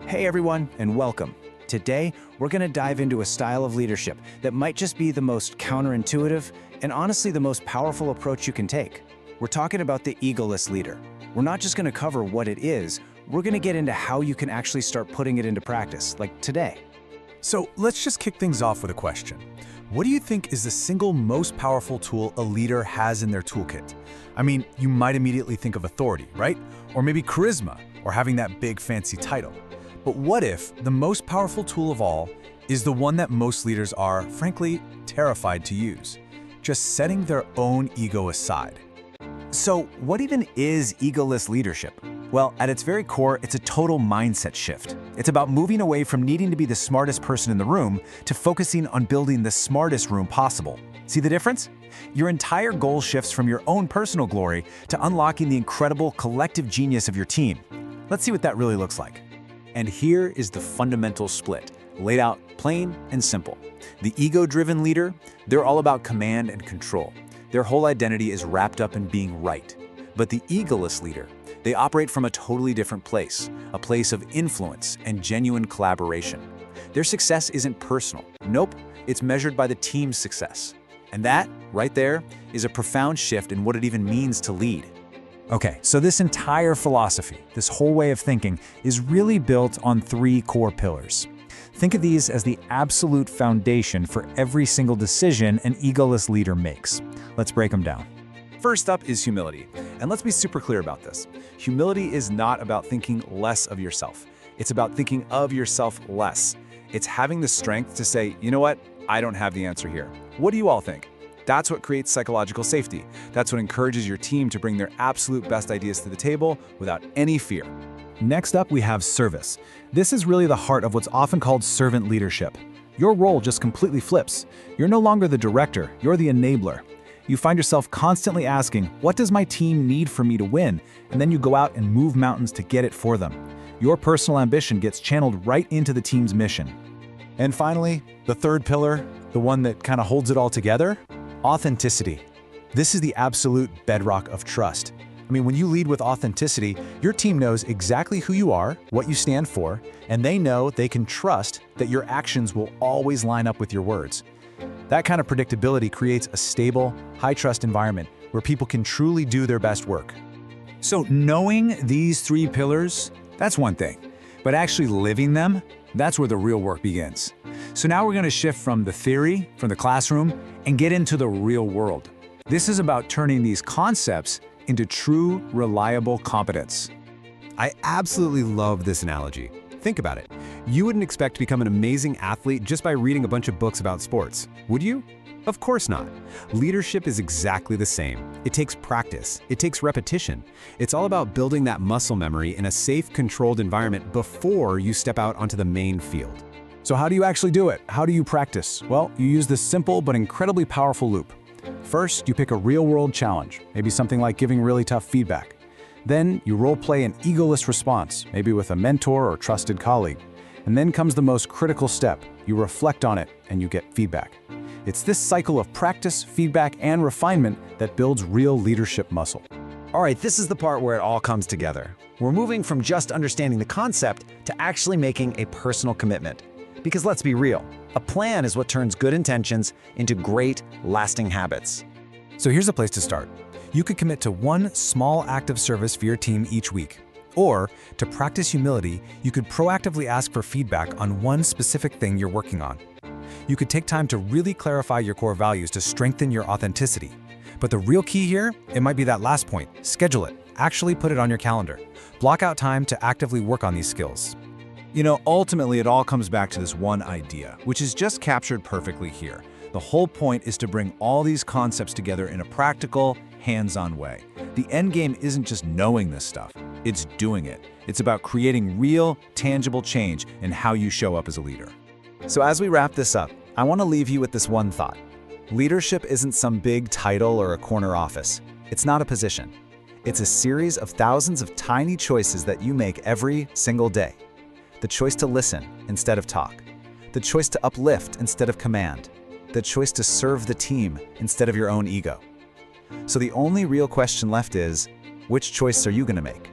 Hey everyone, and welcome. Today, we're going to dive into a style of leadership that might just be the most counterintuitive and honestly the most powerful approach you can take. We're talking about the egoless leader. We're not just going to cover what it is, we're going to get into how you can actually start putting it into practice, like today. So let's just kick things off with a question. What do you think is the single most powerful tool a leader has in their toolkit? I mean, you might immediately think of authority, right? Or maybe charisma, or having that big fancy title. But what if the most powerful tool of all is the one that most leaders are, frankly, terrified to use? Just setting their own ego aside. So what even is egoless leadership? Well, at its very core, it's a total mindset shift. It's about moving away from needing to be the smartest person in the room to focusing on building the smartest room possible. See the difference? Your entire goal shifts from your own personal glory to unlocking the incredible collective genius of your team. Let's see what that really looks like. And here is the fundamental split, laid out plain and simple. The ego-driven leader, they're all about command and control. Their whole identity is wrapped up in being right. But the egoless leader, they operate from a totally different place, a place of influence and genuine collaboration. Their success isn't personal. Nope, it's measured by the team's success. And that, right there, is a profound shift in what it even means to lead. Okay, so this entire philosophy, this whole way of thinking, is really built on three core pillars. Think of these as the absolute foundation for every single decision an egoless leader makes. Let's break them down. First up is humility. And let's be super clear about this. Humility is not about thinking less of yourself. It's about thinking of yourself less. It's having the strength to say, you know what? I don't have the answer here. What do you all think? That's what creates psychological safety. That's what encourages your team to bring their absolute best ideas to the table without any fear. Next up, we have service. This is really the heart of what's often called servant leadership. Your role just completely flips. You're no longer the director, you're the enabler. You find yourself constantly asking, what does my team need for me to win? And then you go out and move mountains to get it for them. Your personal ambition gets channeled right into the team's mission. And finally, the third pillar, the one that kind of holds it all together, authenticity. This is the absolute bedrock of trust. I mean, when you lead with authenticity, your team knows exactly who you are, what you stand for, and they know they can trust that your actions will always line up with your words. That kind of predictability creates a stable, high-trust environment where people can truly do their best work. So knowing these three pillars, that's one thing. But actually living them, that's where the real work begins. So now we're going to shift from the theory, from the classroom, and get into the real world. This is about turning these concepts into true, reliable competence. I absolutely love this analogy. Think about it. You wouldn't expect to become an amazing athlete just by reading a bunch of books about sports, would you? Of course not. Leadership is exactly the same. It takes practice. It takes repetition. It's all about building that muscle memory in a safe, controlled environment before you step out onto the main field. So how do you actually do it? How do you practice? Well, you use this simple but incredibly powerful loop. First, you pick a real-world challenge, maybe something like giving really tough feedback. Then you role-play an egoless response, maybe with a mentor or trusted colleague. And then comes the most critical step. You reflect on it and you get feedback. It's this cycle of practice, feedback, and refinement that builds real leadership muscle. All right, this is the part where it all comes together. We're moving from just understanding the concept to actually making a personal commitment. Because let's be real, a plan is what turns good intentions into great, lasting habits. So here's a place to start. You could commit to one small act of service for your team each week. Or, to practice humility, you could proactively ask for feedback on one specific thing you're working on. You could take time to really clarify your core values to strengthen your authenticity. But the real key here, it might be that last point. Schedule it. Actually put it on your calendar. Block out time to actively work on these skills. You know, ultimately it all comes back to this one idea, which is just captured perfectly here. The whole point is to bring all these concepts together in a practical, hands-on way. The end game isn't just knowing this stuff, it's doing it. It's about creating real, tangible change in how you show up as a leader. So as we wrap this up, I want to leave you with this one thought. Leadership isn't some big title or a corner office. It's not a position. It's a series of thousands of tiny choices that you make every single day. The choice to listen instead of talk. The choice to uplift instead of command. The choice to serve the team instead of your own ego. So the only real question left is, which choice are you going to make?